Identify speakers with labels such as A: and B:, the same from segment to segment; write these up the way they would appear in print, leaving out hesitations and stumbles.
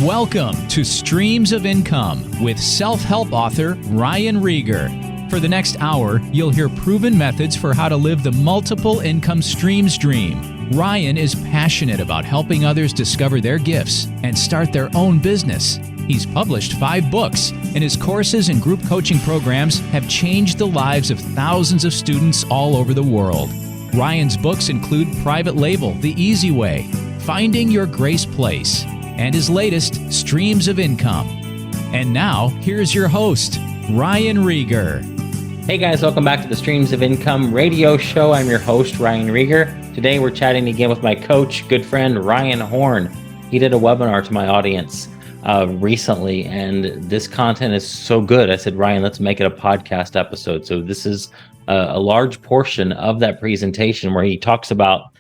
A: Welcome to Streams of Income with self-help author Ryan Rieger. For the next hour, you'll hear proven methods for how to live the multiple income streams dream. Ryan is passionate about helping others discover their gifts and start their own business. He's published 5 books, and his courses and group coaching programs have changed the lives of thousands of students all over the world. Ryan's books include Private Label, The Easy Way, Finding Your Grace Place, and his latest, Streams of Income. And now, here's your host, Ryan Rieger.
B: Hey guys, welcome back to the Streams of Income radio show. I'm your host, Ryan Rieger. Today we're chatting again with my coach, good friend, Ryan Horn. He did a webinar to my audience recently, and this content is so good. I said, Ryan, let's make it a podcast episode. So this is a large portion of that presentation where he talks about,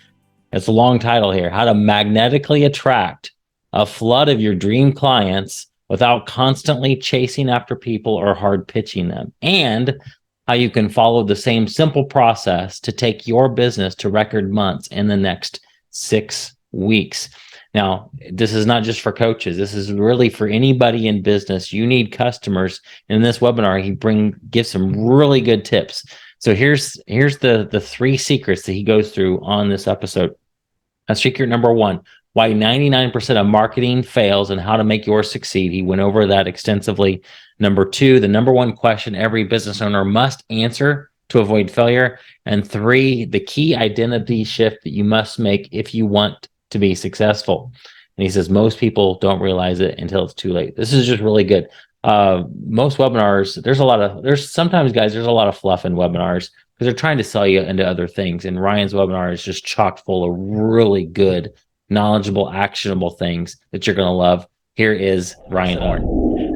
B: it's a long title here, how to magnetically attract a flood of your dream clients without constantly chasing after people or hard pitching them, and how you can follow the same simple process to take your business to record months in the next 6 weeks. Now, this is not just for coaches. This is really for anybody in business. You need customers. In this webinar, he gives some really good tips. So here's the 3 secrets that he goes through on this episode. Secret number 1, why 99% of marketing fails and how to make yours succeed. He went over that extensively. Number 2, the number 1 question every business owner must answer to avoid failure. And 3, the key identity shift that you must make if you want to be successful. And he says most people don't realize it until it's too late. This is just really good. Most webinars, there's a lot of fluff in webinars because they're trying to sell you into other things. And Ryan's webinar is just chock full of really good, knowledgeable, actionable things that you're going to love. Here is Ryan Horn.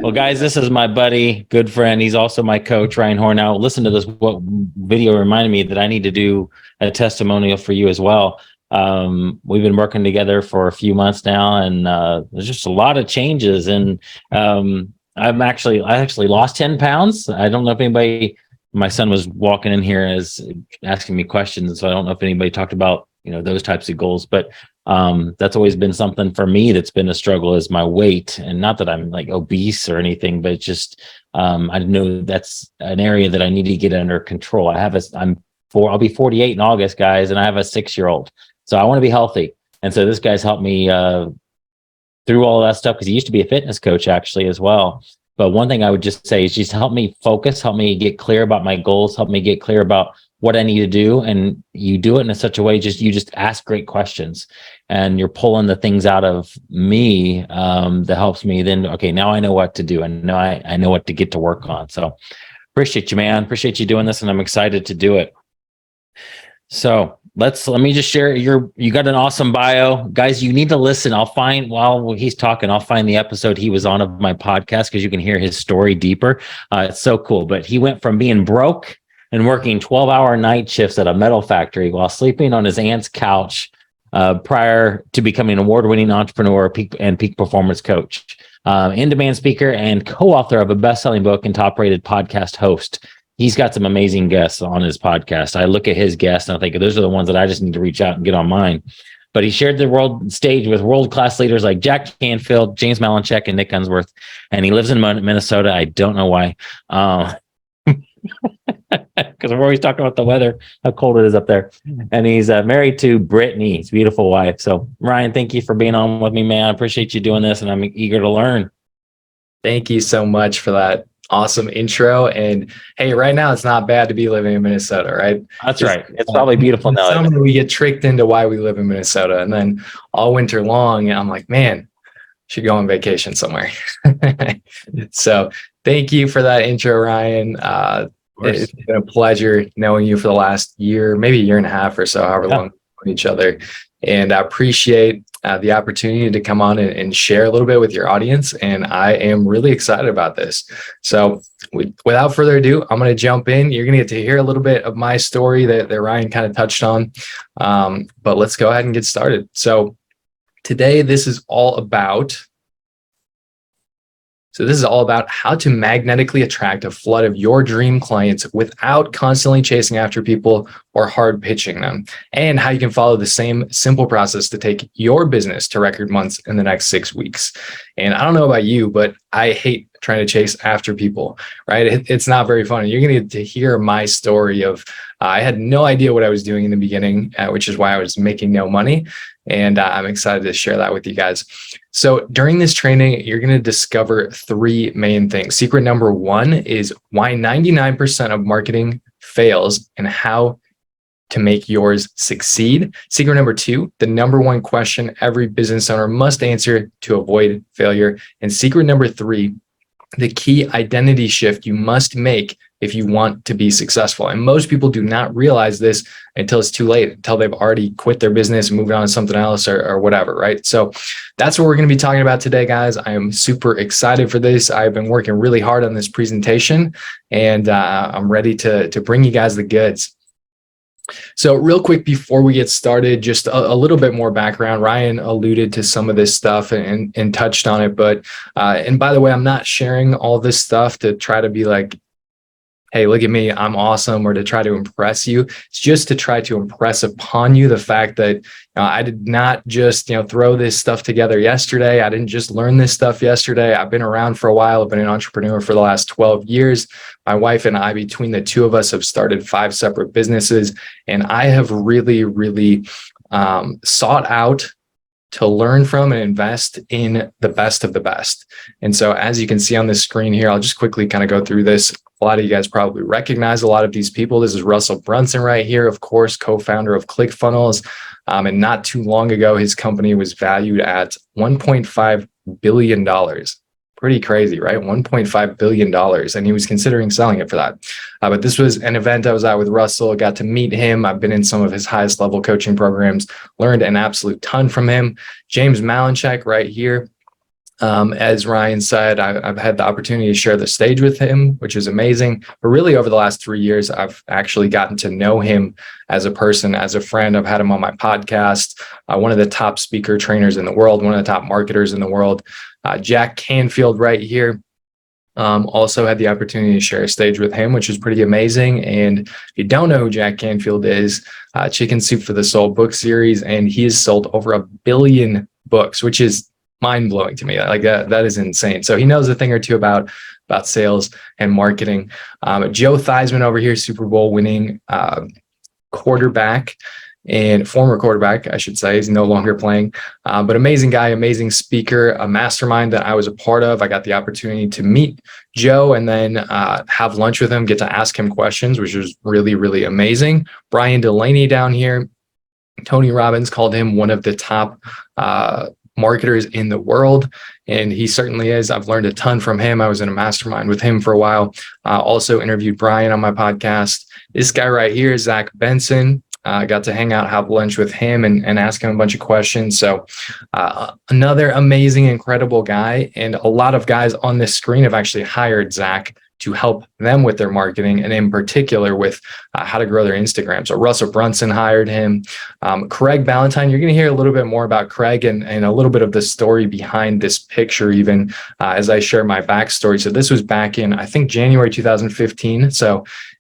B: Well, guys, this is my buddy, good friend. He's also my coach, Ryan Horn. Now, listen to this video reminded me that I need to do a testimonial for you as well. We've been working together for a few months now, and there's just a lot of changes. And I actually lost 10 pounds. I don't know if anybody, my son was walking in here as asking me questions, so I don't know if anybody talked about, those types of goals, but that's always been something for me that's been a struggle, is my weight. And not that I'm like obese or anything, but just I know that's an area that I need to get under control. I'll be 48 in August, guys, and I have a 6-year-old. So I want to be healthy. And so this guy's helped me through all of that stuff, because he used to be a fitness coach actually as well. But one thing I would just say is just help me focus, help me get clear about my goals, help me get clear about what I need to do. And you do it in such a way, you just ask great questions, and you're pulling the things out of me that helps me then, okay, now I know what to do, and now I know what to get to work on. So appreciate you, man. Appreciate you doing this, and I'm excited to do it. So let me just share you got an awesome bio, guys. You need to listen. While he's talking, I'll find the episode he was on of my podcast, because you can hear his story deeper. It's so cool. But he went from being broke and working 12-hour night shifts at a metal factory while sleeping on his aunt's couch prior to becoming an award-winning entrepreneur and peak performance coach, in-demand speaker, and co-author of a best-selling book and top-rated podcast host. He's got some amazing guests on his podcast. I look at his guests and I think those are the ones that I just need to reach out and get on mine. But he shared the world stage with world-class leaders like Jack Canfield, James Malinchak, and Nick Unsworth. And he lives in Minnesota. I don't know why. Because we're always talking about the weather, how cold it is up there. And he's married to Brittany, his beautiful wife. So Ryan, thank you for being on with me, man. I appreciate you doing this, and I'm eager to learn.
C: Thank you so much for that awesome intro. And hey, right now it's not bad to be living in Minnesota, right?
B: That's right. It's probably beautiful now.
C: Summer, we get tricked into why we live in Minnesota, and then all winter long, I'm like, man, should go on vacation somewhere. So thank you for that intro, Ryan. It's been a pleasure knowing you for the last year, maybe a year and a half or so, however long we've known each other. And I appreciate the opportunity to come on and share a little bit with your audience. And I am really excited about this. So without further ado, I'm going to jump in. You're going to get to hear a little bit of my story that Ryan kind of touched on. But let's go ahead and get started. So today, this is all about So this is all about how to magnetically attract a flood of your dream clients without constantly chasing after people or hard pitching them, and how you can follow the same simple process to take your business to record months in the next 6 weeks. And I don't know about you, but I hate trying to chase after people, right? It's not very fun. You're going to get to hear my story of I had no idea what I was doing in the beginning, which is why I was making no money. And I'm excited to share that with you guys. So during this training, you're going to discover 3 main things. Secret number 1 is why 99% of marketing fails and how to make yours succeed. Secret number 2, the number 1 question every business owner must answer to avoid failure. And secret number 3, the key identity shift you must make if you want to be successful. And most people do not realize this until it's too late, until they've already quit their business, moved on to something else or whatever, right? So that's what we're going to be talking about today, guys. I am super excited for this. I've been working really hard on this presentation, and I'm ready to bring you guys the goods. So real quick before we get started, just a little bit more background. Ryan alluded to some of this stuff and touched on it, but and by the way, I'm not sharing all this stuff to try to be like, hey, look at me, I'm awesome, or to try to impress you. It's just to try to impress upon you the fact that I did not just throw this stuff together yesterday. I didn't just learn this stuff yesterday. I've been around for a while. I've been an entrepreneur for the last 12 years. My wife and I, between the two of us, have started 5 separate businesses, and I have really, really sought out to learn from and invest in the best of the best. And so as you can see on this screen here, I'll just quickly kind of go through this. A lot of you guys probably recognize a lot of these people. This is Russell Brunson right here, of course, co-founder of ClickFunnels. And not too long ago, his company was valued at $1.5 billion. Pretty crazy, right? $1.5 billion. And he was considering selling it for that. But this was an event I was at with Russell. I got to meet him. I've been in some of his highest level coaching programs, learned an absolute ton from him. James Malinchak right here. As Ryan said, I've had the opportunity to share the stage with him, which is amazing. But really over the last 3 years, I've actually gotten to know him as a person, as a friend. I've had him on my podcast, one of the top speaker trainers in the world, one of the top marketers in the world. Jack Canfield right here. Also had the opportunity to share a stage with him, which is pretty amazing. And if you don't know who Jack Canfield is, Chicken Soup for the Soul book series, and he has sold over 1 billion books, which is mind-blowing to me. Like that is insane. So he knows a thing or two about sales and marketing. Joe Theismann over here, Super Bowl winning quarterback, and former quarterback, I should say. He's no longer playing, but amazing guy, amazing speaker, a mastermind that I was a part of. I got the opportunity to meet Joe and then have lunch with him, get to ask him questions, which was really, really amazing. Brian Delaney down here, Tony Robbins called him one of the top marketers in the world, and he certainly is. I've learned a ton from him. I was in a mastermind with him for a while. Also interviewed Brian on my podcast. This guy right here is Zach Benson. I got to hang out, have lunch with him and ask him a bunch of questions. So another amazing, incredible guy. And a lot of guys on this screen have actually hired Zach to help them with their marketing, and in particular with how to grow their Instagram. So Russell Brunson hired him. Craig Ballantyne, you're going to hear a little bit more about Craig and a little bit of the story behind this picture, even as I share my backstory. So this was back in, I think, January 2015.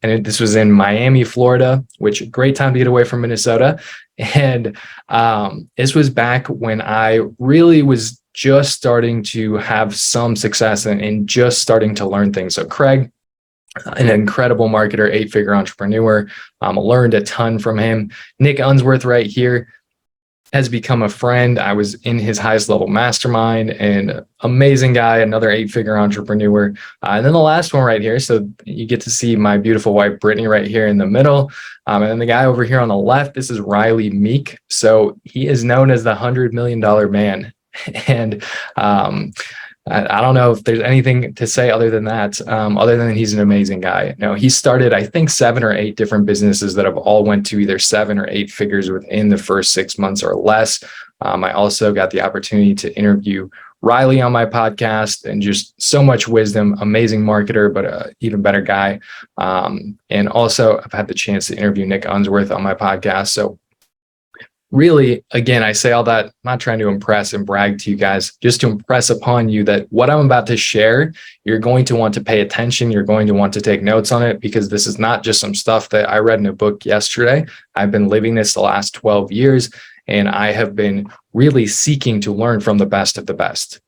C: This was in Miami, Florida, which great time to get away from Minnesota. And this was back when I really was just starting to have some success and just starting to learn things. So Craig, an incredible marketer, 8-figure entrepreneur, learned a ton from him. Nick Unsworth right here has become a friend. I was in his highest level mastermind, and amazing guy, another 8-figure entrepreneur. And then the last one right here. So you get to see my beautiful wife, Brittany, right here in the middle. And then the guy over here on the left, this is Riley Meek. So he is known as the $100 million man. And I don't know if there's anything to say other than that, other than he's an amazing guy. Now, he started, I think, 7 or 8 different businesses that have all went to either 7 or 8 figures within the first 6 months or less. I also got the opportunity to interview Riley on my podcast, and just so much wisdom, amazing marketer, but an even better guy. And also I've had the chance to interview Nick Unsworth on my podcast. So really, again, I say all that, I'm not trying to impress and brag to you guys, just to impress upon you that what I'm about to share, you're going to want to pay attention. You're going to want to take notes on it, because this is not just some stuff that I read in a book yesterday. I've been living this the last 12 years, and I have been really seeking to learn from the best of the best.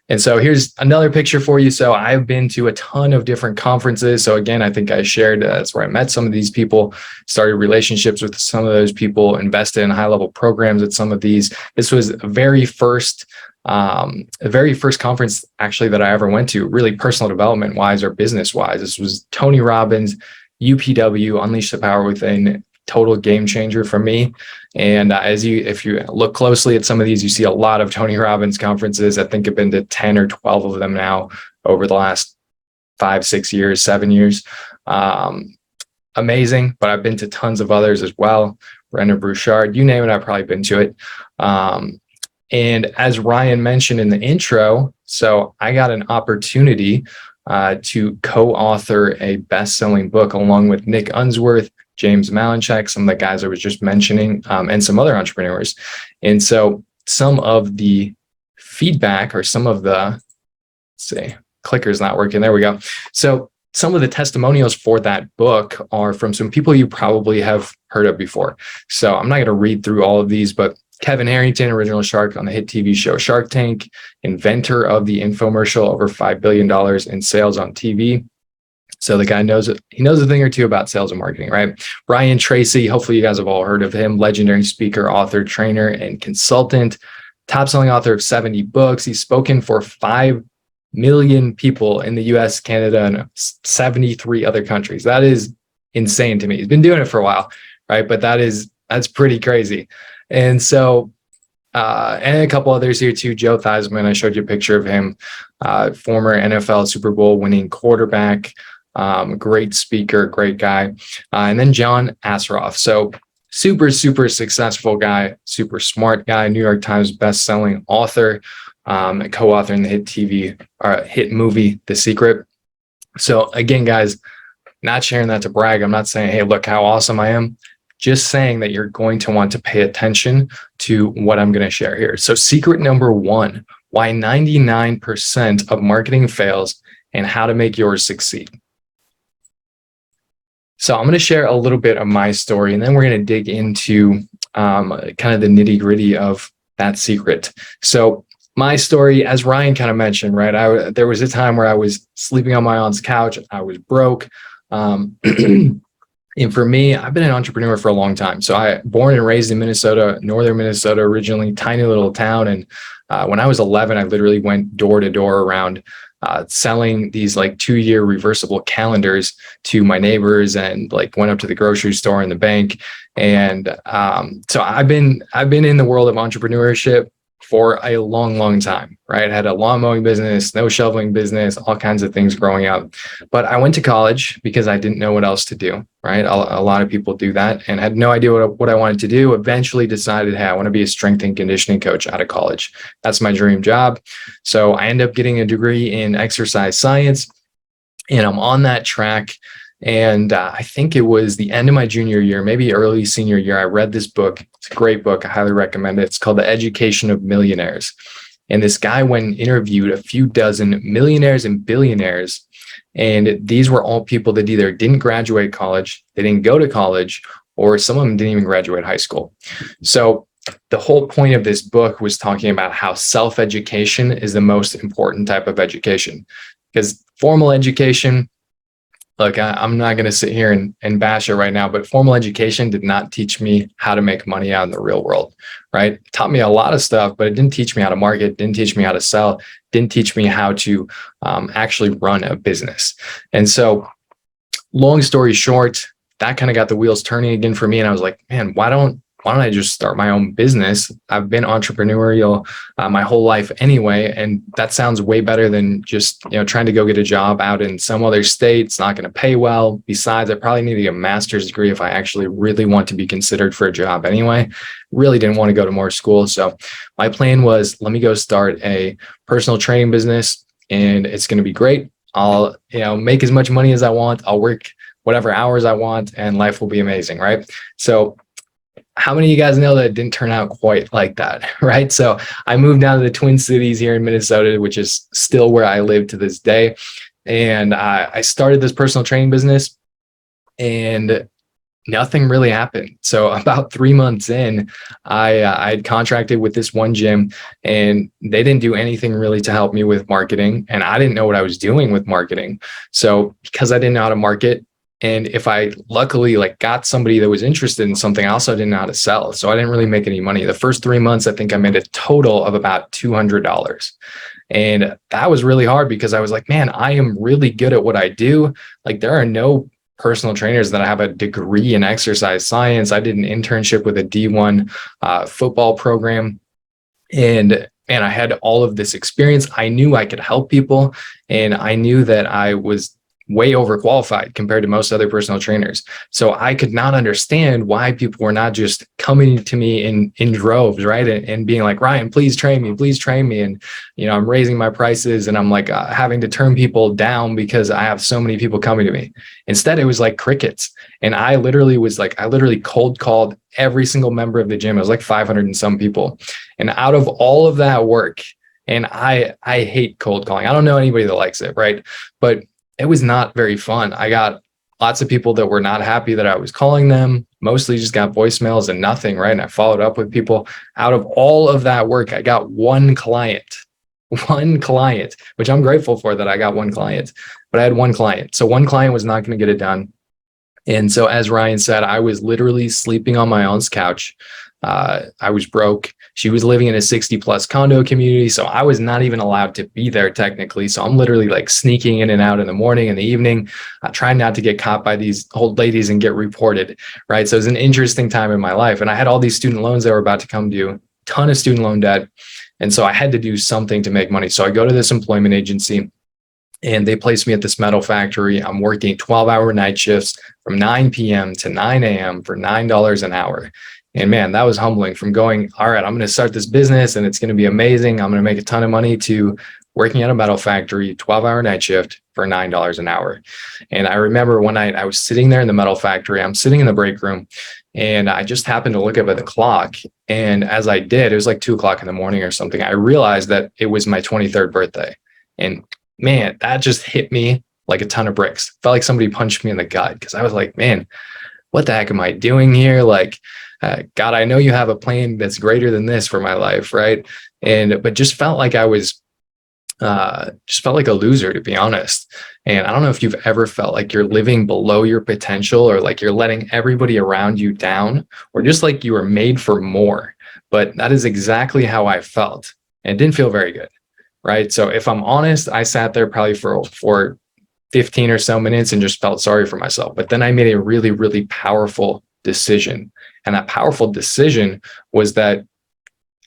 C: And so here's another picture for you. So I've been to a ton of different conferences. So again, I think I shared, that's where I met some of these people, started relationships with some of those people, invested in high-level programs at some of these. This was the very first conference actually that I ever went to, really personal development wise or business wise. This was Tony Robbins, UPW, Unleash the Power Within. Total game changer for me. And if you look closely at some of these, you see a lot of Tony Robbins conferences. I think I've been to 10 or 12 of them now over the last 5, 6 years, 7 years. Amazing. But I've been to tons of others as well. Brendan Bouchard, you name it, I've probably been to it. And as Ryan mentioned in the intro, so I got an opportunity to co-author a best-selling book along with Nick Unsworth, James Malinchak, some of the guys I was just mentioning, and some other entrepreneurs. And so some of the feedback, or some of the, let's see, clicker's not working. There we go. So some of the testimonials for that book are from some people you probably have heard of before. So I'm not going to read through all of these, but Kevin Harrington, original shark on the hit TV show Shark Tank, inventor of the infomercial, over $5 billion in sales on TV. So the guy knows it. He knows a thing or two about sales and marketing, right? Brian Tracy, hopefully you guys have all heard of him, legendary speaker, author, trainer, and consultant, top-selling author of 70 books. He's spoken for 5 million people in the US, Canada, and 73 other countries. That is insane to me. He's been doing it for a while, right? But that's pretty crazy. And so, and a couple others here too. Joe Theismann, I showed you a picture of him, former NFL Super Bowl winning quarterback, great speaker, great guy. And then John Assaraf. So super, super successful guy, super smart guy, New York Times best-selling author, co-author in the hit movie, The Secret. So again, guys, not sharing that to brag. I'm not saying, hey, look how awesome I am. Just saying that you're going to want to pay attention to what I'm going to share here. So secret number 1, why 99% of marketing fails and how to make yours succeed. So I'm going to share a little bit of my story, and then we're going to dig into kind of the nitty gritty of that secret. So my story, as Ryan kind of mentioned, right? There was a time where I was sleeping on my aunt's couch. I was broke. And for me, I've been an entrepreneur for a long time. So I born and raised in Minnesota, northern Minnesota, originally, tiny little town. And when I was 11, I literally went door to door around selling these like 2-year reversible calendars to my neighbors, and like went up to the grocery store and the bank. And so I've been in the world of entrepreneurship for a long, long time, right? I had a lawn mowing business, snow shoveling business, all kinds of things growing up. But I went to college because I didn't know what else to do, right? A lot of people do that, and had no idea what I wanted to do. Eventually decided, hey, I want to be a strength and conditioning coach out of college. That's my dream job. So I ended up getting a degree in exercise science, and I'm on that track. And I think it was the end of my junior year, maybe early senior year, I read this book. It's a great book. I highly recommend it. It's called The Education of Millionaires. And this guy went and interviewed a few dozen millionaires and billionaires. And these were all people that either didn't graduate college, they didn't go to college, or some of them didn't even graduate high school. So the whole point of this book was talking about how self-education is the most important type of education. Because formal education, look, I'm not going to sit here and bash it right now, but formal education did not teach me how to make money out in the real world, right? It taught me a lot of stuff, but it didn't teach me how to market, didn't teach me how to sell, didn't teach me how to actually run a business. And so long story short, that kind of got the wheels turning again for me. And I was like, man, why don't I just start my own business? I've been entrepreneurial my whole life anyway, and that sounds way better than just trying to go get a job out in some other state. It's not going to pay well. Besides, I probably need to get a master's degree if I actually really want to be considered for a job anyway. Really didn't want to go to more school. So my plan was, let me go start a personal training business, and it's going to be great. I'll make as much money as I want. I'll work whatever hours I want, and life will be amazing, right? So how many of you guys know that it didn't turn out quite like that, right? So I moved down to the Twin Cities here in Minnesota, which is still where I live to this day. And I started this personal training business, and nothing really happened. So about 3 months in, I had contracted with this one gym, and they didn't do anything really to help me with marketing. And I didn't know what I was doing with marketing. So because I didn't know how to market, and if I luckily like got somebody that was interested in something, I also didn't know how to sell. So I didn't really make any money. The first 3 months, I think I made a total of about $200. And that was really hard because I was like, man, I am really good at what I do. Like, there are no personal trainers that have a degree in exercise science. I did an internship with a D1 football program. And I had all of this experience. I knew I could help people, and I knew that I was way overqualified compared to most other personal trainers. So I could not understand why people were not just coming to me in droves, right? And being like, Ryan, please train me, please train me. And, I'm raising my prices, and I'm like having to turn people down because I have so many people coming to me. Instead, it was like crickets. And I literally cold called every single member of the gym. It was like 500 and some people. And out of all of that work, and I hate cold calling. I don't know anybody that likes it, right? But it was not very fun. I got lots of people that were not happy that I was calling them, mostly just got voicemails and nothing, right? And I followed up with people. Out of all of that work, I got one client, which I'm grateful for that I got one client, but I had one client. So one client was not going to get it done. And so, as Ryan said, I was literally sleeping on my aunt's couch. I was broke. She was living in a 60+ condo community. So I was not even allowed to be there technically. So I'm literally like sneaking in and out in the morning and the evening, trying not to get caught by these old ladies and get reported, right? So it was an interesting time in my life. And I had all these student loans that were about to come due, ton of student loan debt. And so I had to do something to make money. So I go to this employment agency, and they placed me at this metal factory. I'm working 12-hour night shifts from 9 p.m. to 9 a.m. for $9 an hour. And man, that was humbling, from going, all right, I'm going to start this business and it's going to be amazing, I'm going to make a ton of money, to working at a metal factory, 12-hour night shift for $9 an hour. And I remember one night I was sitting there in the metal factory, I'm sitting in the break room, and I just happened to look up at the clock. And as I did, it was like 2 o'clock in the morning or something, I realized that it was my 23rd birthday. And man, that just hit me like a ton of bricks. Felt like somebody punched me in the gut, because I was like, man, what the heck am I doing here? Like, God, I know you have a plan that's greater than this for my life, right? But just felt like I was, just felt like a loser, to be honest. And I don't know if you've ever felt like you're living below your potential, or like you're letting everybody around you down, or just like you were made for more. But that is exactly how I felt. And it didn't feel very good, right? So if I'm honest, I sat there probably for 15 or so minutes and just felt sorry for myself. But then I made a really, really powerful decision. And that powerful decision was that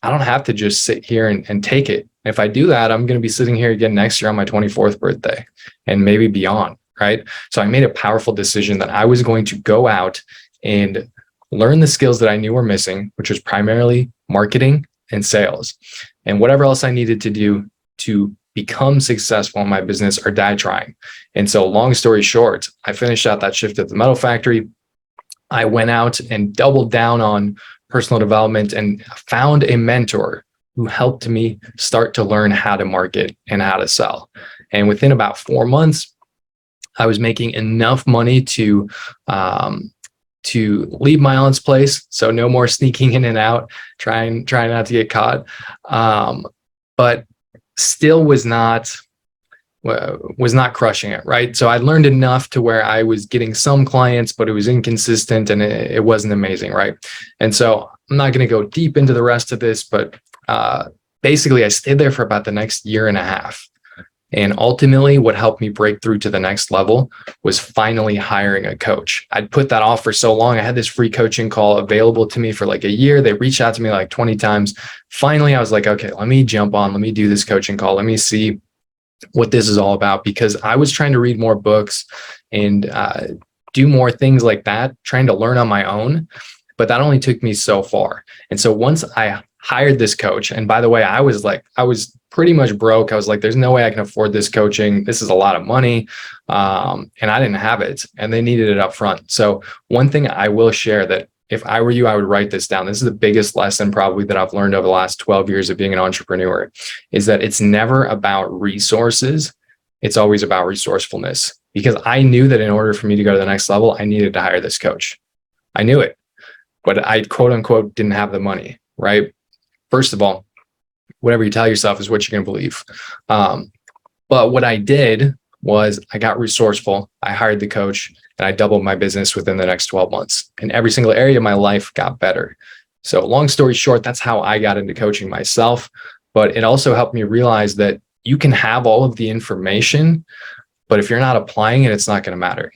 C: I don't have to just sit here and take it. If I do that, I'm going to be sitting here again next year on my 24th birthday and maybe beyond, right? So I made a powerful decision that I was going to go out and learn the skills that I knew were missing, which was primarily marketing and sales, and whatever else I needed to do to become successful in my business or die trying. And so, long story short, I finished out that shift at the metal factory. I went out and doubled down on personal development and found a mentor who helped me start to learn how to market and how to sell. And within about 4 months, I was making enough money to leave my aunt's place. So no more sneaking in and out, trying not to get caught. But still was not crushing it, right? So I learned enough to where I was getting some clients, but it was inconsistent and it wasn't amazing, right? And so I'm not going to go deep into the rest of this, but basically I stayed there for about the next year and a half. And ultimately, what helped me break through to the next level was finally hiring a coach. I'd put that off for so long. I had this free coaching call available to me for like a year. They reached out to me like 20 times. Finally, I was like, okay, let me jump on. Let me do this coaching call. Let me see what this is all about, because I was trying to read more books and do more things like that, trying to learn on my own. But that only took me so far. And so once I hired this coach, and by the way, I was pretty much broke. I was like, there's no way I can afford this coaching. This is a lot of money. And I didn't have it, and they needed it up front. So one thing I will share that if I were you, I would write this down. This is the biggest lesson probably that I've learned over the last 12 years of being an entrepreneur, is that it's never about resources. It's always about resourcefulness. Because I knew that in order for me to go to the next level, I needed to hire this coach. I knew it, but I quote unquote didn't have the money, right? First of all, whatever you tell yourself is what you're going to believe. But what I did was I got resourceful. I hired the coach and I doubled my business within the next 12 months. And every single area of my life got better. So long story short, that's how I got into coaching myself. But it also helped me realize that you can have all of the information, but if you're not applying it, it's not going to matter.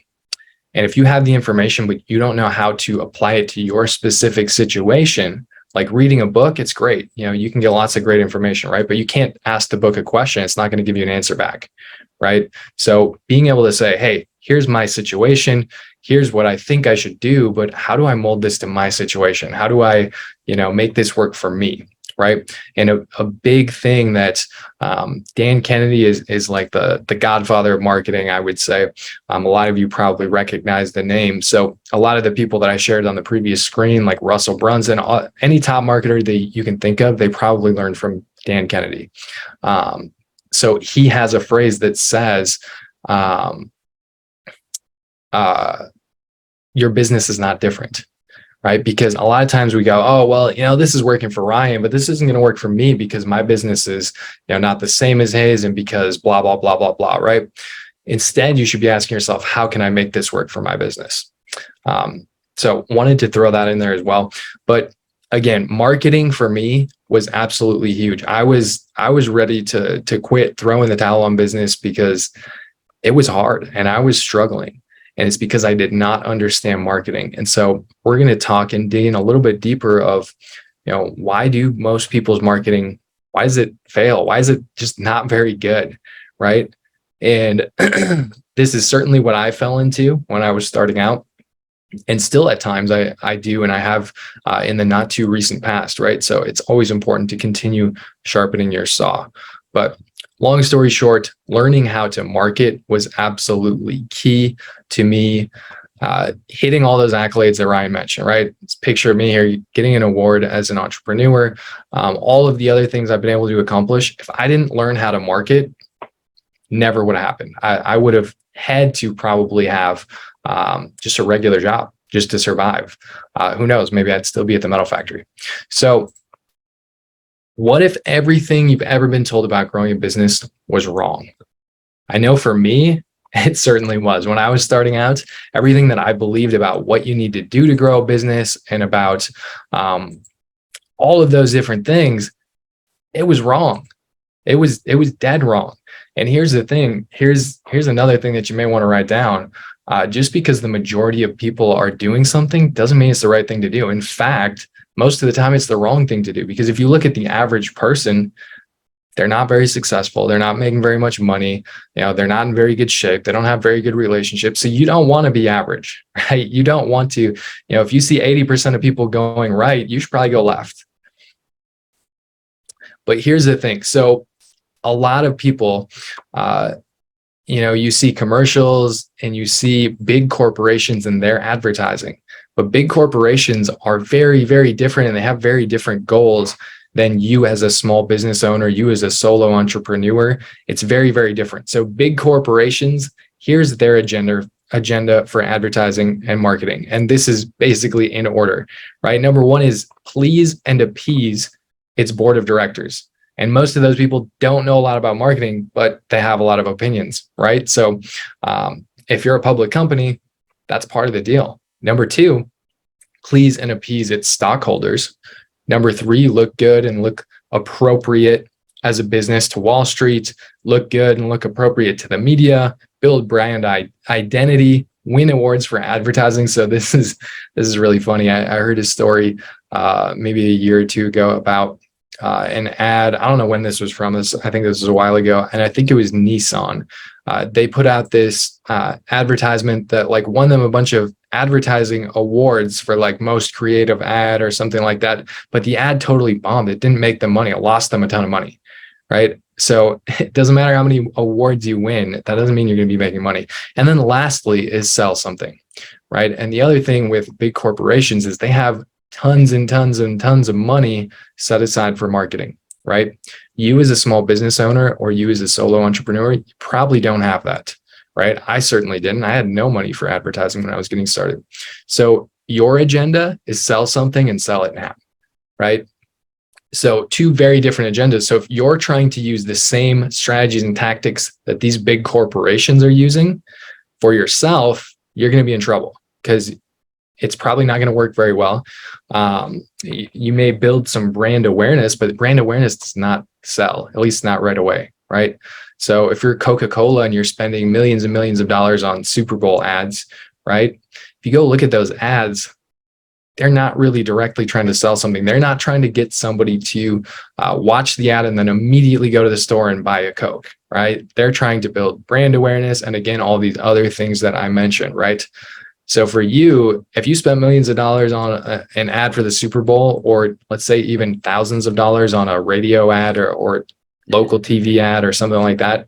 C: And if you have the information, but you don't know how to apply it to your specific situation, like reading a book, it's great. You can get lots of great information, right? But you can't ask the book a question. It's not going to give you an answer back, right? So being able to say, hey, here's my situation. Here's what I think I should do, but how do I mold this to my situation? How do I, make this work for me? Right. And a big thing that Dan Kennedy is like the godfather of marketing, I would say. A lot of you probably recognize the name. So a lot of the people that I shared on the previous screen, like Russell Brunson, any top marketer that you can think of, they probably learned from Dan Kennedy. So he has a phrase that says, your business is not different. Right? Because a lot of times we go, oh, well, this is working for Ryan, but this isn't going to work for me because my business is, not the same as his and because blah, blah, blah, blah, blah, right? Instead, you should be asking yourself, how can I make this work for my business? So wanted to throw that in there as well. But again, marketing for me was absolutely huge. I was ready to quit, throwing the towel on business because it was hard and I was struggling. And it's because I did not understand marketing. And so we're going to talk and dig in a little bit deeper of, why do most people's marketing, why does it fail? Why is it just not very good? Right. And this is certainly what I fell into when I was starting out. And still at times I do, and I have in the not too recent past, right? So it's always important to continue sharpening your saw. But long story short, learning how to market was absolutely key to me hitting all those accolades that Ryan mentioned, right? It's picture me here getting an award as an entrepreneur, all of the other things I've been able to accomplish. If I didn't learn how to market, never would have happened. I would have had to probably have just a regular job just to survive. Who knows? Maybe I'd still be at the metal factory. So what if everything you've ever been told about growing a business was wrong? I know for me, it certainly was. When I was starting out, everything that I believed about what you need to do to grow a business and about all of those different things, it was wrong. It was dead wrong. And here's the thing. Here's another thing that you may want to write down. Just because the majority of people are doing something doesn't mean it's the right thing to do. In fact, most of the time it's the wrong thing to do, because if you look at the average person, they're not very successful. They're not making very much money. They're not in very good shape. They don't have very good relationships. So you don't want to be average, right? You don't want to, if you see 80% of people going right, you should probably go left. But here's the thing. So a lot of people, you see commercials and you see big corporations and their advertising, but big corporations are very, very different and they have very different goals than you as a small business owner, you as a solo entrepreneur. It's very, very different. So big corporations, here's their agenda for advertising and marketing. And this is basically in order, right? Number one is please and appease its board of directors. And most of those people don't know a lot about marketing, but they have a lot of opinions, right? So if you're a public company, that's part of the deal. Number two, please and appease its stockholders. Number three, look good and look appropriate as a business to Wall Street, look good and look appropriate to the media, build brand identity, win awards for advertising. So this is really funny. I heard a story maybe a year or two ago about an ad. I don't know when this was from. I think this was a while ago, and I think it was Nissan. They put out this advertisement that won them a bunch of advertising awards for most creative ad or something like that. But the ad totally bombed. It didn't make them money. It lost them a ton of money, right? So it doesn't matter how many awards you win. That doesn't mean you're going to be making money. And then lastly is sell something, right? And the other thing with big corporations is they have tons and tons and tons of money set aside for marketing, right? You as a small business owner or you as a solo entrepreneur, you probably don't have that, right? I certainly didn't. I had no money for advertising when I was getting started. So your agenda is sell something and sell it now, right? So two very different agendas. So if you're trying to use the same strategies and tactics that these big corporations are using for yourself, you're going to be in trouble because it's probably not going to work very well. You may build some brand awareness, but brand awareness does not sell, at least not right away, right? So if you're Coca-Cola and you're spending millions and millions of dollars on Super Bowl ads, right? If you go look at those ads, they're not really directly trying to sell something. They're not trying to get somebody to watch the ad and then immediately go to the store and buy a Coke, right? They're trying to build brand awareness. And again, all these other things that I mentioned, right? So for you, if you spend millions of dollars on an ad for the Super Bowl, or let's say even thousands of dollars on a radio ad or local TV ad or something like that,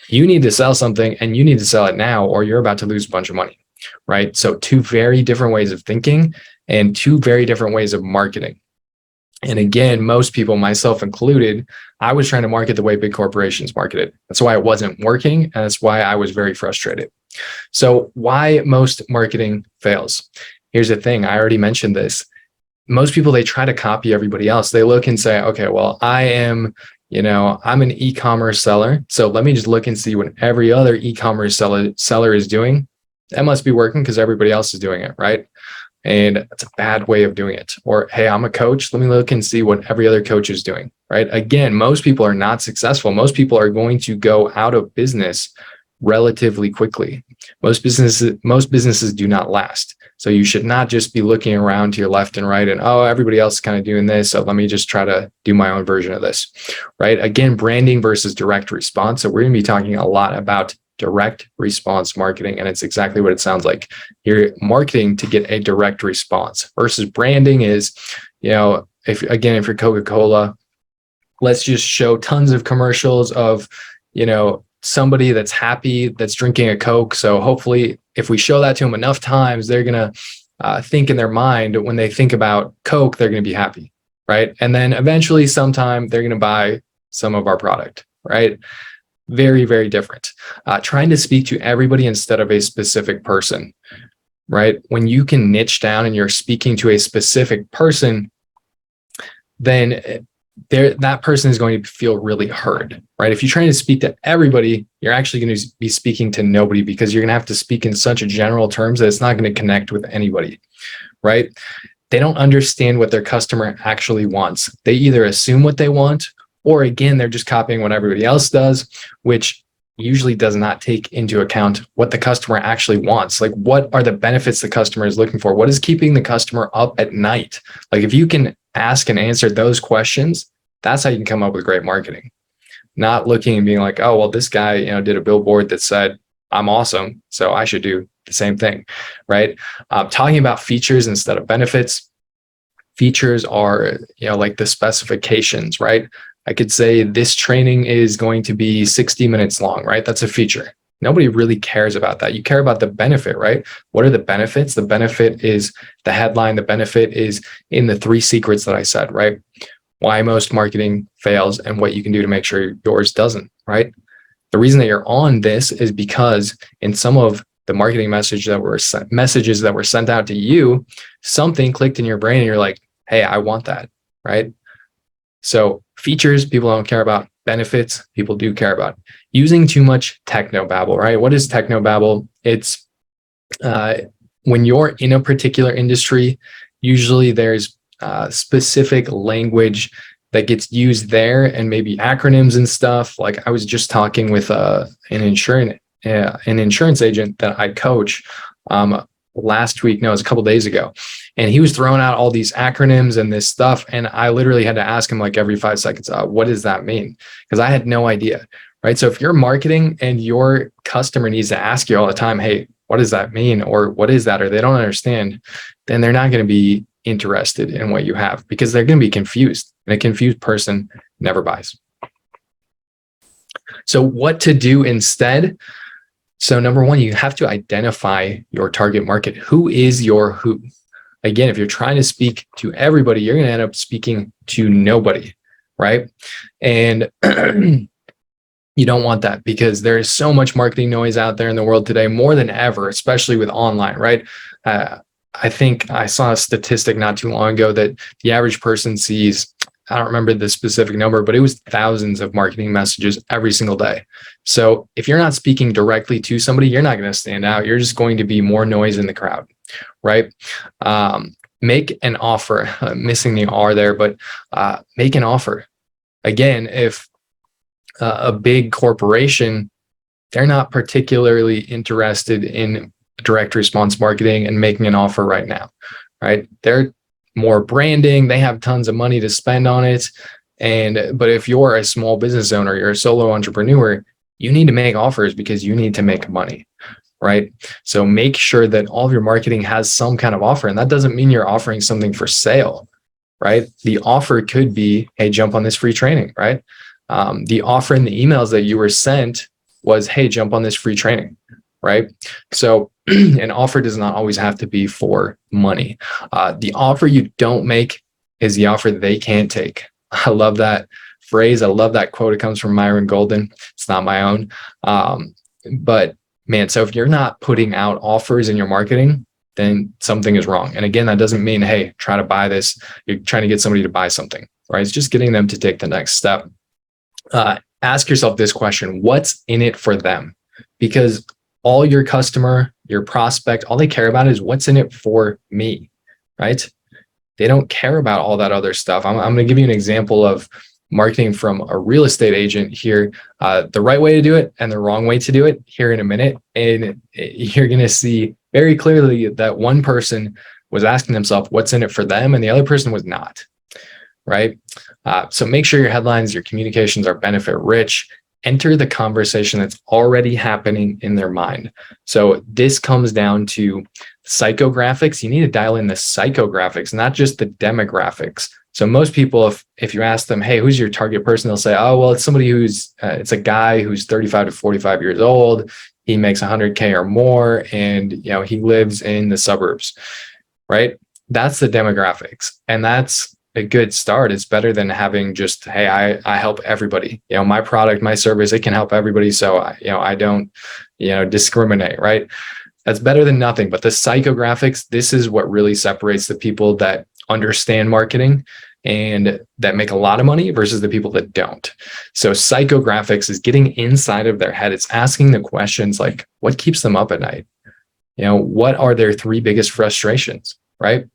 C: you need to sell something and you need to sell it now or you're about to lose a bunch of money, right? So two very different ways of thinking and two very different ways of marketing. And again, most people, myself included, I was trying to market the way big corporations marketed. That's why it wasn't working. And that's why I was very frustrated. So why most marketing fails? Here's the thing. I already mentioned this. Most people, they try to copy everybody else. They look and say, okay, well, I'm an e-commerce seller. So let me just look and see what every other e-commerce seller is doing. That must be working because everybody else is doing it, right? And that's a bad way of doing it. Or, hey, I'm a coach. Let me look and see what every other coach is doing, right? Again, most people are not successful. Most people are going to go out of business relatively quickly. Most businesses do not last. So you should not just be looking around to your left and right and, oh, everybody else is kind of doing this. So let me just try to do my own version of this, right? Again, branding versus direct response. So we're going to be talking a lot about direct response marketing. And it's exactly what it sounds like. You're marketing to get a direct response versus branding is, if you're Coca-Cola, let's just show tons of commercials of, somebody that's happy, that's drinking a Coke. So hopefully if we show that to them enough times, they're going to think in their mind, when they think about Coke, they're going to be happy, right? And then eventually sometime they're going to buy some of our product, right? Very, very different. Trying to speak to everybody instead of a specific person, right? When you can niche down and you're speaking to a specific person, then that person is going to feel really heard, right? If you're trying to speak to everybody, you're actually going to be speaking to nobody because you're going to have to speak in such a general terms that it's not going to connect with anybody, right? They don't understand what their customer actually wants. They either assume what they want, or again, they're just copying what everybody else does, which usually does not take into account what the customer actually wants. Like, what are the benefits the customer is looking for? What is keeping the customer up at night? Like, if you can ask and answer those questions, that's how you can come up with great marketing. Not looking and being like, oh, well, this guy, did a billboard that said, I'm awesome, so I should do the same thing, right? Talking about features instead of benefits. Features are, like the specifications, right? I could say this training is going to be 60 minutes long, right? That's a feature. Nobody really cares about that. You care about the benefit, right? What are the benefits? The benefit is the headline. The benefit is in the 3 secrets that I said, right? Why most marketing fails and what you can do to make sure yours doesn't, right? The reason that you're on this is because in some of the marketing messages that were sent out to you, something clicked in your brain and you're like, hey, I want that, right? So features, people don't care about. Benefits, people do care about. Using too much technobabble, right? What is technobabble? It's when you're in a particular industry, usually there's specific language that gets used there and maybe acronyms and stuff. Like I was just talking with an insurance agent that I coach last week. No, it was a couple of days ago. And he was throwing out all these acronyms and this stuff. And I literally had to ask him like every 5 seconds, what does that mean? Because I had no idea, right? So if you're marketing and your customer needs to ask you all the time, hey, what does that mean? Or what is that? Or they don't understand, then they're not going to be interested in what you have because they're going to be confused. And a confused person never buys. So what to do instead? So number one, you have to identify your target market. Who is your who? Again, if you're trying to speak to everybody, you're going to end up speaking to nobody, right? And you don't want that, because there is so much marketing noise out there in the world today, more than ever, especially with online, right? I think I saw a statistic not too long ago that the average person sees, I don't remember the specific number, but it was thousands of marketing messages every single day. So if you're not speaking directly to somebody, you're not going to stand out. You're just going to be more noise in the crowd, right? Make an offer. Missing the R there, but make an offer. Again, if a big corporation, they're not particularly interested in direct response marketing and making an offer right now, right? They're more branding. They have tons of money to spend on it. But if you're a small business owner, you're a solo entrepreneur, you need to make offers because you need to make money, right? So make sure that all of your marketing has some kind of offer. And that doesn't mean you're offering something for sale, right? The offer could be, hey, jump on this free training, right? The offer in the emails that you were sent was, hey, jump on this free training, right? So an offer does not always have to be for money. The offer you don't make is the offer they can't take. I love that phrase. I love that quote. It comes from Myron Golden. It's not my own. But man, so if you're not putting out offers in your marketing, then something is wrong. And again, that doesn't mean, hey, try to buy this. You're trying to get somebody to buy something, right? It's just getting them to take the next step. Ask yourself this question: what's in it for them? Because all your customer, your prospect, all they care about is what's in it for me, right? They don't care about all that other stuff. I'm going to give you an example of marketing from a real estate agent here, the right way to do it and the wrong way to do it here in a minute. And you're going to see very clearly that one person was asking themselves what's in it for them, and the other person was not, right? So make sure your headlines, your communications are benefit rich. Enter the conversation that's already happening in their mind. So this comes down to psychographics. You need to dial in the psychographics, not just the demographics. So most people, if you ask them, hey, who's your target person? They'll say, oh, well, it's somebody who's, it's a guy who's 35 to 45 years old. He makes 100K or more, and he lives in the suburbs, right? That's the demographics, and that's a good start. It's better than having just, hey, I help everybody. My product, my service, it can help everybody. So I don't, discriminate, right? That's better than nothing. But the psychographics, this is what really separates the people that understand marketing and that make a lot of money versus the people that don't. So psychographics is getting inside of their head. It's asking the questions like, what keeps them up at night? What are their 3 biggest frustrations, right?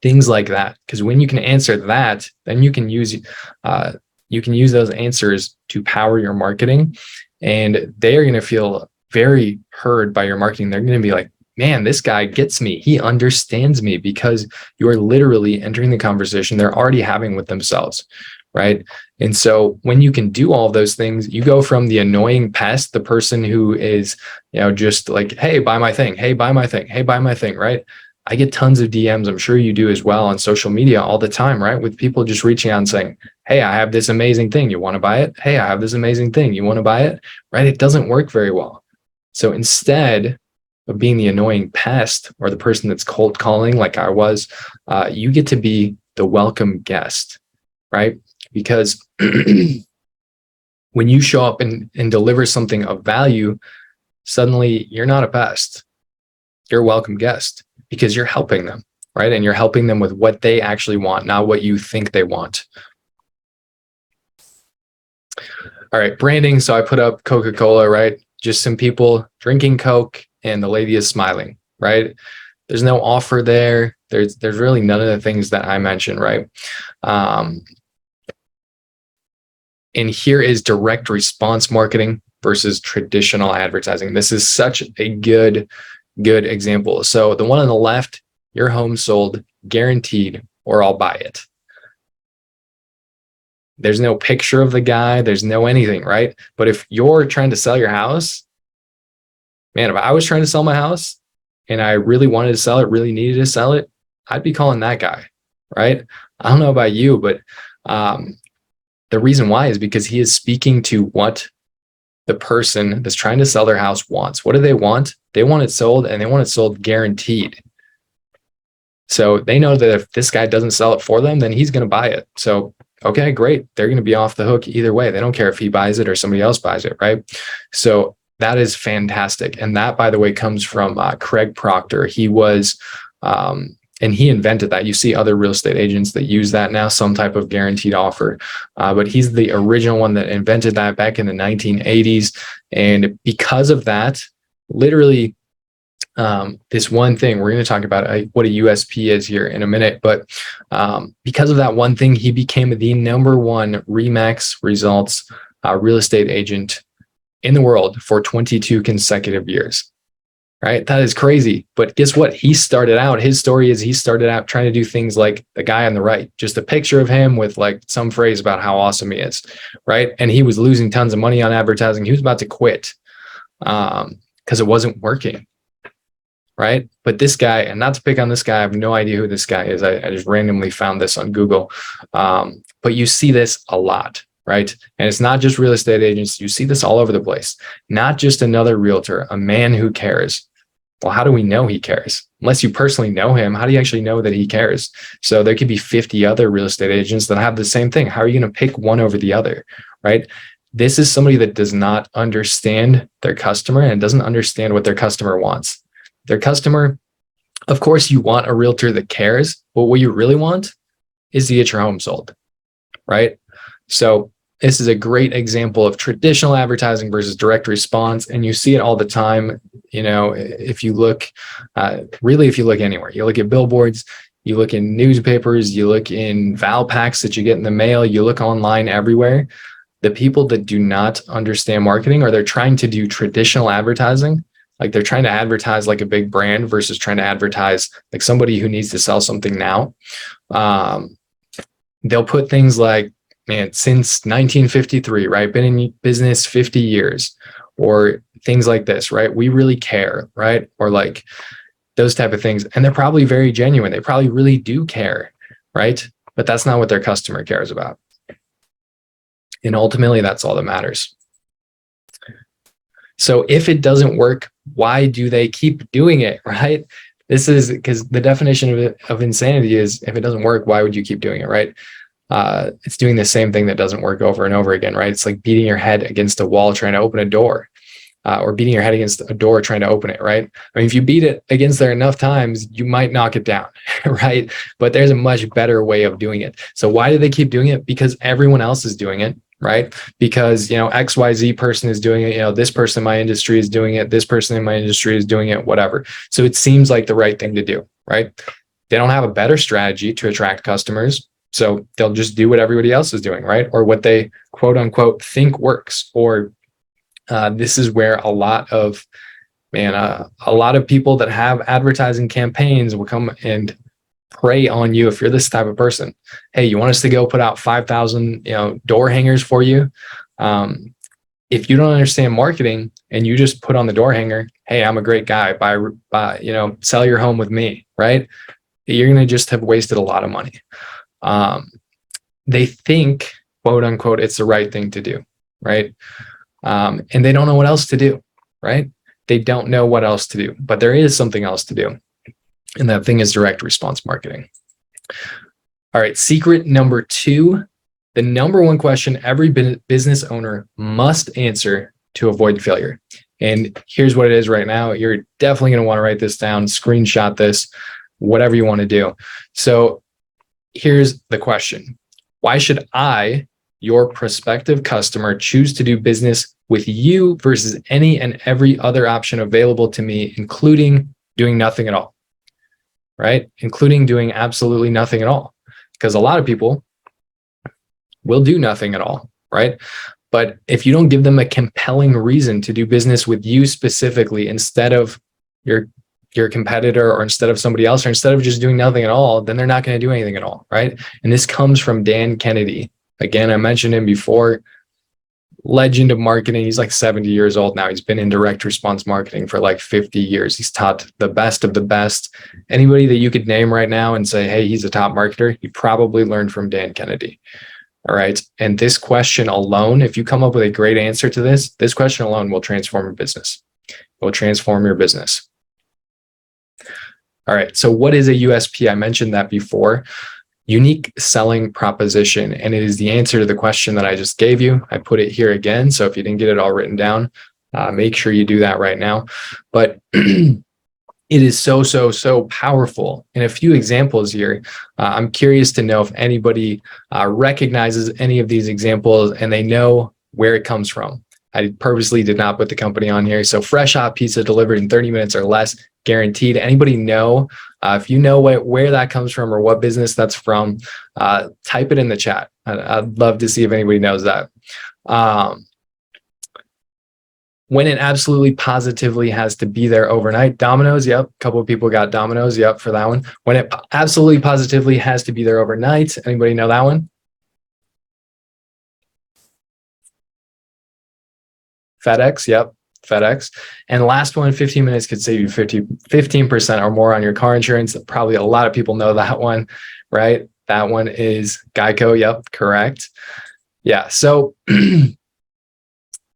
C: Things like that. Because when you can answer that, then you can use those answers to power your marketing, and they are going to feel very heard by your marketing. They're going to be like, man, this guy gets me. He understands me, because you are literally entering the conversation they're already having with themselves, right? And so when you can do all those things, you go from the annoying pest, the person who is, just like, hey, buy my thing. Hey, buy my thing. Hey, buy my thing, right? I get tons of DMs, I'm sure you do as well, on social media all the time, right? With people just reaching out and saying, hey, I have this amazing thing. You want to buy it? Hey, I have this amazing thing. You want to buy it? Right? It doesn't work very well. So instead of being the annoying pest or the person that's cold calling like I was, you get to be the welcome guest, right? Because when you show up and deliver something of value, suddenly you're not a pest. You're a welcome guest, because you're helping them, right? And you're helping them with what they actually want, not what you think they want. All right, branding. So I put up Coca-Cola, right? Just some people drinking Coke and the lady is smiling, right? There's no offer there. There's really none of the things that I mentioned, right? And here is direct response marketing versus traditional advertising. This is such a good example. So the one on the left, your home sold, guaranteed, or I'll buy it. There's no picture of the guy. There's no anything, right? But if you're trying to sell your house, man, if I was trying to sell my house and I really wanted to sell it, really needed to sell it, I'd be calling that guy, right? I don't know about you, but the reason why is because he is speaking to what the person that's trying to sell their house wants. What do they want? They want it sold, and they want it sold guaranteed. So they know that if this guy doesn't sell it for them, then he's going to buy it. So, okay, great. They're going to be off the hook either way. They don't care if he buys it or somebody else buys it, right? So that is fantastic. And that, by the way, comes from Craig Proctor. He was, and he invented that. You see other real estate agents that use that now, some type of guaranteed offer. But he's the original one that invented that back in the 1980s. And because of that, literally, this one thing, we're going to talk about what a USP is here in a minute, but because of that one thing, he became the #1 RE/MAX results real estate agent in the world for 22 consecutive years. Right? That is crazy. But guess what? He started out, his story is he started out trying to do things like the guy on the right, just a picture of him with like some phrase about how awesome he is. Right? And he was losing tons of money on advertising. He was about to quit because it wasn't working. Right? But this guy, and not to pick on this guy, I have no idea who this guy is. I just randomly found this on Google. But you see this a lot, right? And it's not just real estate agents. You see this all over the place. Not just another realtor, a man who cares. Well, how do we know he cares? Unless you personally know him, how do you actually know that he cares? So there could be 50 other real estate agents that have the same thing. How are you going to pick one over the other, right? This is somebody that does not understand their customer and doesn't understand what their customer wants. Their customer, of course, you want a realtor that cares, but what you really want is to get your home sold, right? So this is a great example of traditional advertising versus direct response. And you see it all the time. You know, if you look, really, if you look anywhere, you look at billboards, you look in newspapers, you look in Val packs that you get in the mail, you look online everywhere. The people that do not understand marketing, or they're trying to do traditional advertising, like they're trying to advertise like a big brand versus trying to advertise like somebody who needs to sell something now. They'll put things like, man, since 1953, right? Been in business 50 years, or things like this, right? We really care, right? Or like those type of things. And they're probably very genuine. They probably really do care, right? But that's not what their customer cares about. And ultimately, that's all that matters. So if it doesn't work, why do they keep doing it, right? This is because the definition of insanity is, if it doesn't work, why would you keep doing it, right? It's doing the same thing that doesn't work over and over again, right? It's like beating your head against a wall trying to open a door, or beating your head against a door trying to open it, right? I mean, if you beat it against there enough times, you might knock it down, right? But there's a much better way of doing it. So why do they keep doing it? Because everyone else is doing it. Right? Because, you know, XYZ person is doing it, you know, this person in my industry is doing it, this person in my industry is doing it, whatever. So it seems like the right thing to do, right? They don't have a better strategy to attract customers, so they'll just do what everybody else is doing, right? Or what they quote unquote think works. Or this is where a lot of people that have advertising campaigns will come and prey on you if you're this type of person. Hey, you want us to go put out 5,000, door hangers for you? If you don't understand marketing and you just put on the door hanger, hey, I'm a great guy, buy, sell your home with me, right? You're going to just have wasted a lot of money. They think, quote unquote, it's the right thing to do, right? And they don't know what else to do, right? They don't know what else to do, but there is something else to do. And that thing is direct response marketing. All right, secret number 2, the number 1 question every business owner must answer to avoid failure. And here's what it is right now. You're definitely going to want to write this down, screenshot this, whatever you want to do. So here's the question. Why should I, your prospective customer, choose to do business with you versus any and every other option available to me, including doing nothing at all? Right? Including doing absolutely nothing at all. Because a lot of people will do nothing at all, right? But if you don't give them a compelling reason to do business with you specifically, instead of your competitor, or instead of somebody else, or instead of just doing nothing at all, then they're not going to do anything at all, right? And this comes from Dan Kennedy. Again, I mentioned him before. Legend of marketing. He's like 70 years old now. He's been in direct response marketing for like 50 years. He's taught the best of the best. Anybody that you could name right now and say, hey, he's a top marketer, you probably learned from Dan Kennedy. All right. And this question alone, if you come up with a great answer to this question alone will transform your business. It will transform your business. All right. So what is a USP? I mentioned that before. Unique selling proposition. And it is the answer to the question that I just gave you. I put it here again. So if you didn't get it all written down, make sure you do that right now. But it is so powerful. In a few examples here, I'm curious to know if anybody recognizes any of these examples and they know where it comes from. I purposely did not put the company on here. So fresh hot pizza delivered in 30 minutes or less, guaranteed. Anybody know? If you know where that comes from or what business that's from, type it in the chat. I'd love to see if anybody knows that. When it absolutely positively has to be there overnight, Domino's, yep. A couple of people got Domino's, yep, for that one. When it absolutely positively has to be there overnight, anybody know that one? FedEx, yep, FedEx. And last one, 15 minutes could save you 15% or more on your car insurance. Probably a lot of people know that one, right? That one is Geico, yep, correct. Yeah, so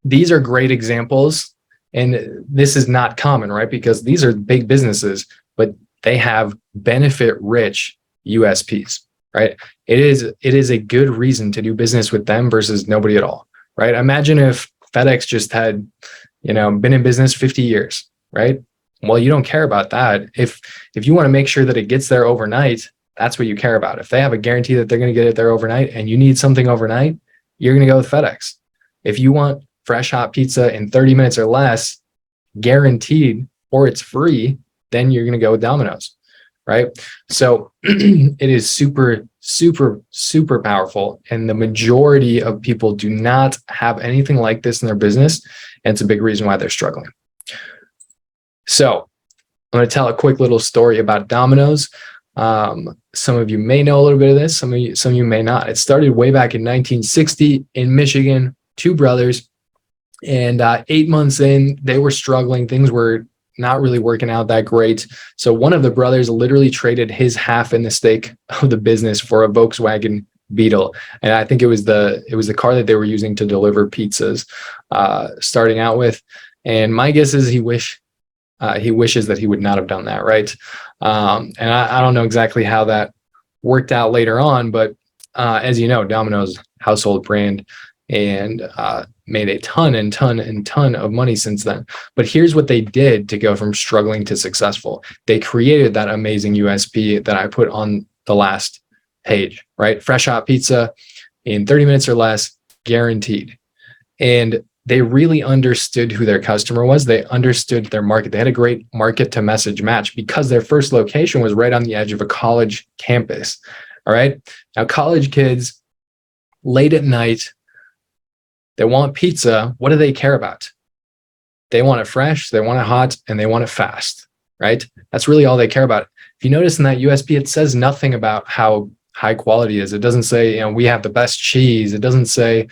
C: these are great examples. And this is not common, right? Because these are big businesses, but they have benefit-rich USPs, right? It is a good reason to do business with them versus nobody at all, right? Imagine if FedEx just had, been in business 50 years, right? Well, you don't care about that. If you want to make sure that it gets there overnight, that's what you care about. If they have a guarantee that they're going to get it there overnight and you need something overnight, you're going to go with FedEx. If you want fresh hot pizza in 30 minutes or less, guaranteed, or it's free, then you're going to go with Domino's, right? So it is super powerful. And the majority of people do not have anything like this in their business. And it's a big reason why they're struggling. So I'm going to tell a quick little story about Domino's. Some of you may know a little bit of this. Some of you may not. It started way back in 1960 in Michigan, two brothers. And 8 months in, they were struggling. Things were not really working out that great. So one of the brothers literally traded his half in the stake of the business for a Volkswagen Beetle. And I think it was the car that they were using to deliver pizzas, starting out with. And my guess is he wishes that he would not have done that, right? And I don't know exactly how that worked out later on, but as you know, Domino's household brand and made a ton of money since then. But here's what they did to go from struggling to successful. They created that amazing USP that I put on the last page, right? Fresh hot pizza in 30 minutes or less, guaranteed. And they really understood who their customer was. They understood their market. They had a great market to message match because their first location was right on the edge of a college campus. All right. Now, college kids, late at night, they want pizza. What do they care about? They want it fresh, they want it hot, and they want it fast, right? That's really all they care about. If you notice in that USP, it says nothing about how high quality it is. It doesn't say, we have the best cheese. It doesn't say,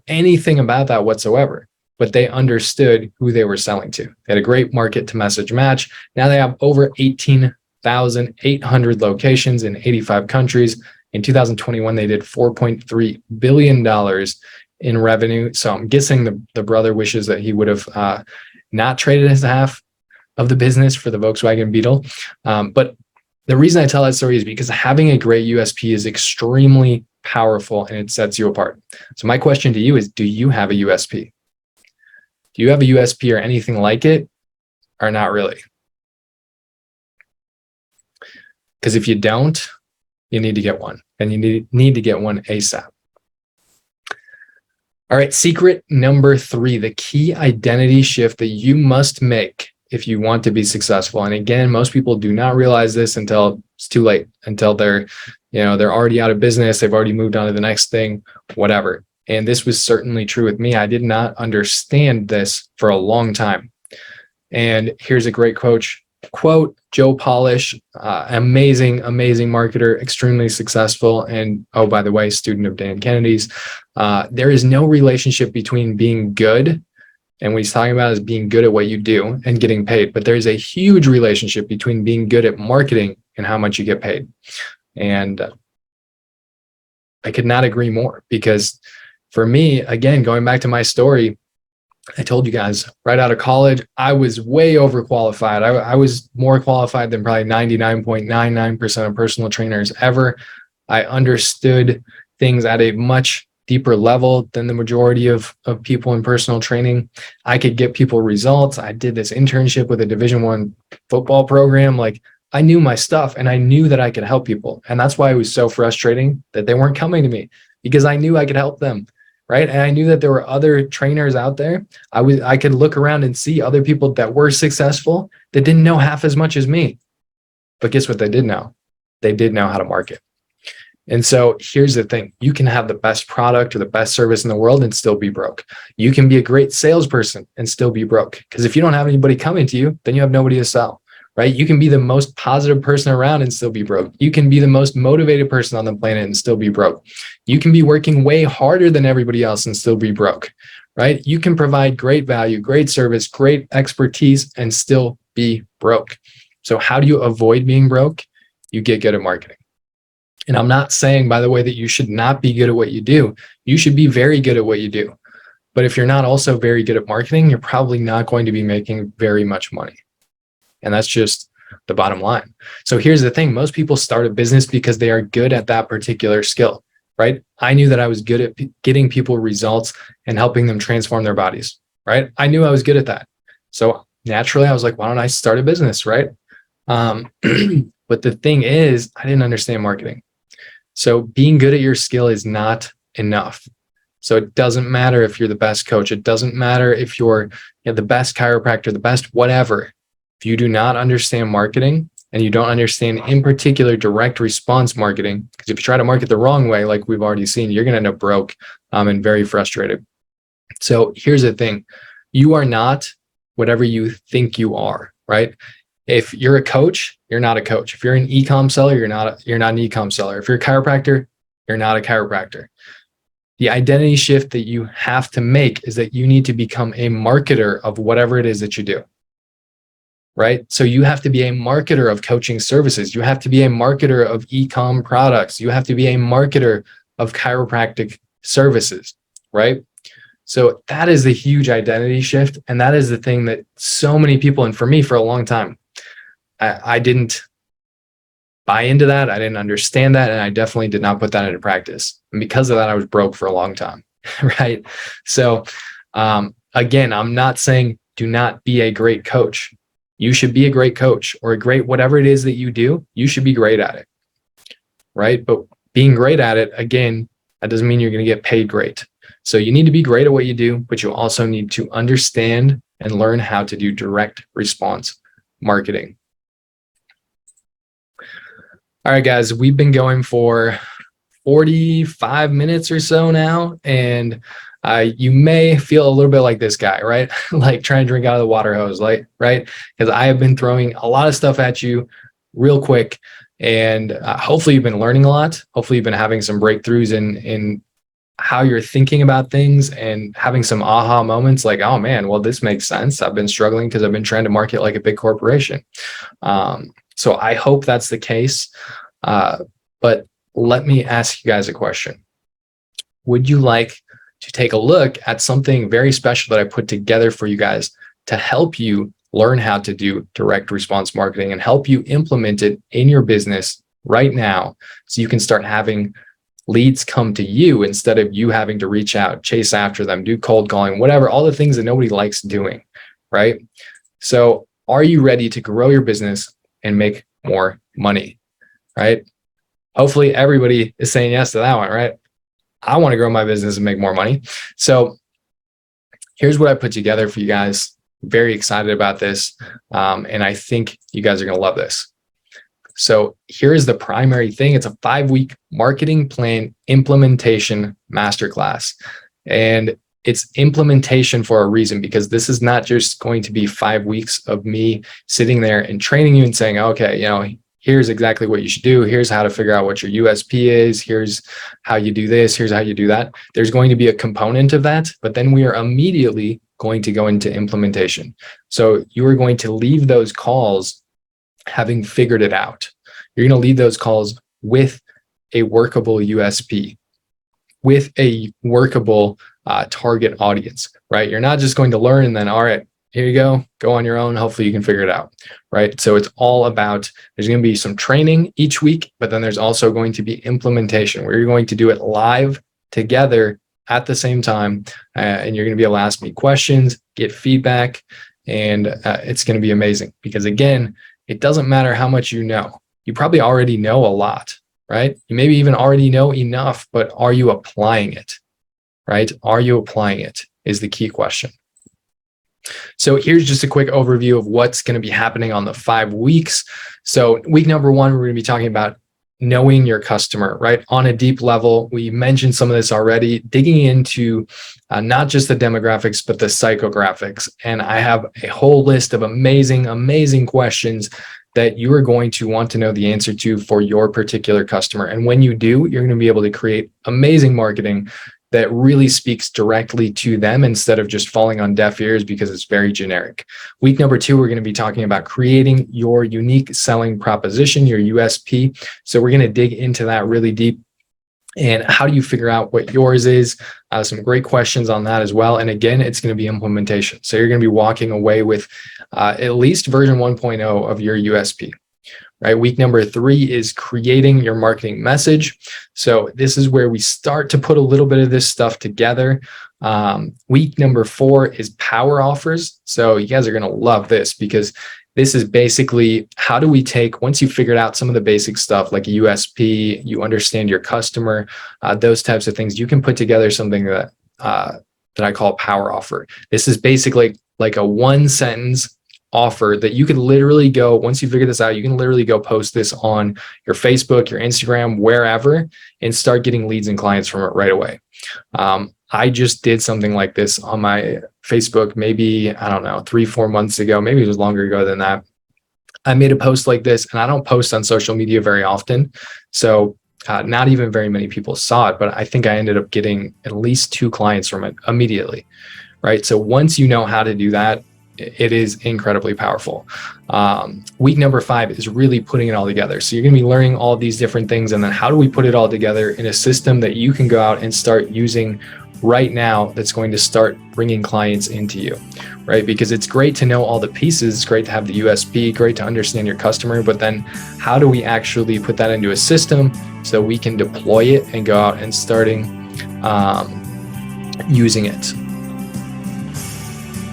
C: anything about that whatsoever. But they understood who they were selling to. They had a great market to message match. Now they have over 18,800 locations in 85 countries. In 2021, they did $4.3 billion in revenue. So I'm guessing the brother wishes that he would have not traded his half of the business for the Volkswagen Beetle. But the reason I tell that story is because having a great USP is extremely powerful and it sets you apart. So my question to you is, do you have a USP? Do you have a USP or anything like it, or not really? Because if you don't, you need to get one, and you need to get one ASAP. All right, secret number 3, the key identity shift that you must make if you want to be successful. And again, most people do not realize this until it's too late, until they're already out of business, they've already moved on to the next thing, whatever. And this was certainly true with me. I did not understand this for a long time. And here's a great quote, Joe Polish, amazing marketer, extremely successful. And oh, by the way, student of Dan Kennedy's. There is no relationship between being good, and what he's talking about is being good at what you do and getting paid. But there's a huge relationship between being good at marketing and how much you get paid. And I could not agree more, because for me, again, going back to my story, I told you guys right out of college, I was way overqualified. I was more qualified than probably 99.99% of personal trainers ever. I understood things at a much deeper level than the majority of people in personal training. I could get people results. I did this internship with a Division I football program. Like, I knew my stuff, and I knew that I could help people. And that's why it was so frustrating that they weren't coming to me, because I knew I could help them. Right. And I knew that there were other trainers out there. I could look around and see other people that were successful that didn't know half as much as me. But guess what they did know? They did know how to market. And so here's the thing. You can have the best product or the best service in the world and still be broke. You can be a great salesperson and still be broke. Because if you don't have anybody coming to you, then you have nobody to sell. Right? You can be the most positive person around and still be broke. You can be the most motivated person on the planet and still be broke. You can be working way harder than everybody else and still be broke. Right? You can provide great value, great service, great expertise, and still be broke. So how do you avoid being broke? You get good at marketing. And I'm not saying, by the way, that you should not be good at what you do. You should be very good at what you do. But if you're not also very good at marketing, you're probably not going to be making very much money. And that's just the bottom line. So here's the thing. Most people start a business because they are good at that particular skill, right? I knew that I was good at getting people results and helping them transform their bodies, right? I knew I was good at that. So naturally, I was like, why don't I start a business, right? But the thing is, I didn't understand marketing. So being good at your skill is not enough. So it doesn't matter if you're the best coach. It doesn't matter if you're the best chiropractor, the best whatever. If you do not understand marketing, and you don't understand, in particular, direct response marketing, because if you try to market the wrong way, like we've already seen, you're going to end up broke and very frustrated. So here's the thing. You are not whatever you think you are, right? If you're a coach, you're not a coach. If you're an e-com seller, you're not an e-com seller. If you're a chiropractor, you're not a chiropractor. The identity shift that you have to make is that you need to become a marketer of whatever it is that you do. Right? So you have to be a marketer of coaching services. You have to be a marketer of e-com products. You have to be a marketer of chiropractic services, right? So that is the huge identity shift. And that is the thing that so many people, and for me for a long time, I didn't buy into that. I didn't understand that. And I definitely did not put that into practice. And because of that, I was broke for a long time, right? So again, I'm not saying do not be a great coach. You should be a great coach or a great whatever it is that you do. You should be great at it, right? But being great at it, again, that doesn't mean you're going to get paid great. So you need to be great at what you do, but you also need to understand and learn how to do direct response marketing. All right, guys, we've been going for 45 minutes or so now, and you may feel a little bit like this guy, right? Like trying to drink out of the water hose, like, right? Because I have been throwing a lot of stuff at you real quick, and hopefully you've been learning a lot. Hopefully you've been having some breakthroughs in how you're thinking about things and having some aha moments like, oh man, well, this makes sense. I've been struggling because I've been trying to market like a big corporation. So I hope that's the case. But let me ask you guys a question. Would you like to take a look at something very special that I put together for you guys to help you learn how to do direct response marketing and help you implement it in your business right now so you can start having leads come to you instead of you having to reach out, chase after them, do cold calling, whatever, all the things that nobody likes doing, right? So are you ready to grow your business and make more money, right? Hopefully everybody is saying yes to that one, right? I want to grow my business and make more money. So here's what I put together for you guys. Very excited about this. And I think you guys are going to love this. So here's the primary thing. It's a 5-week marketing plan implementation masterclass. And it's implementation for a reason, because this is not just going to be 5 weeks of me sitting there and training you and saying, okay, here's exactly what you should do. Here's how to figure out what your USP is. Here's how you do this. Here's how you do that. There's going to be a component of that, but then we are immediately going to go into implementation. So you are going to leave those calls having figured it out. You're going to leave those calls with a workable USP. with a workable target audience, right? You're not just going to learn and then, all right, here you go on your own. Hopefully you can figure it out, right? So it's all about, there's going to be some training each week, but then there's also going to be implementation where you're going to do it live together at the same time. And you're going to be able to ask me questions, get feedback, and it's going to be amazing because again, it doesn't matter how much you know. You probably already know a lot, right? You maybe even already know enough, but are you applying it, right? Are you applying it is the key question. So here's just a quick overview of what's going to be happening on the 5 weeks. So week number 1, we're going to be talking about knowing your customer, right? On a deep level. We mentioned some of this already, digging into not just the demographics, but the psychographics. And I have a whole list of amazing questions that you are going to want to know the answer to for your particular customer. And when you do, you're going to be able to create amazing marketing that really speaks directly to them instead of just falling on deaf ears because it's very generic. Week number 2, we're going to be talking about creating your unique selling proposition, your USP. So we're going to dig into that really deep. And how do you figure out what yours is? Some great questions on that as well. And again, it's going to be implementation. So you're going to be walking away with at least version 1.0 of your USP. Right. Week number 3 is creating your marketing message. So this is where we start to put a little bit of this stuff together. Week number 4 is power offers. So you guys are going to love this because this is basically how do we take, once you've figured out some of the basic stuff like a USP, you understand your customer, those types of things, you can put together something that I call power offer. This is basically like a 1-sentence offer that you can literally go, once you figure this out, you can literally go post this on your Facebook, your Instagram, wherever, and start getting leads and clients from it right away. I just did something like this on my Facebook, maybe, I don't know, 3-4 months ago, maybe it was longer ago than that. I made a post like this, and I don't post on social media very often. So not even very many people saw it, but I think I ended up getting at least 2 clients from it immediately, right? So once you know how to do that, it is incredibly powerful. Week number 5 is really putting it all together. So you're going to be learning all these different things. And then how do we put it all together in a system that you can go out and start using right now that's going to start bringing clients into you, right? Because it's great to know all the pieces. It's great to have the USP, great to understand your customer. But then how do we actually put that into a system so we can deploy it and go out and starting using it?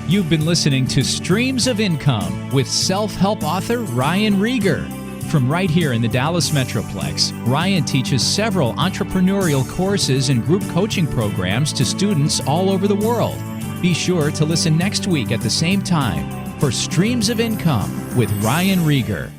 A: You've been listening to Streams of Income with self-help author Ryan Rieger. From right here in the Dallas Metroplex, Ryan teaches several entrepreneurial courses and group coaching programs to students all over the world. Be sure to listen next week at the same time for Streams of Income with Ryan Rieger.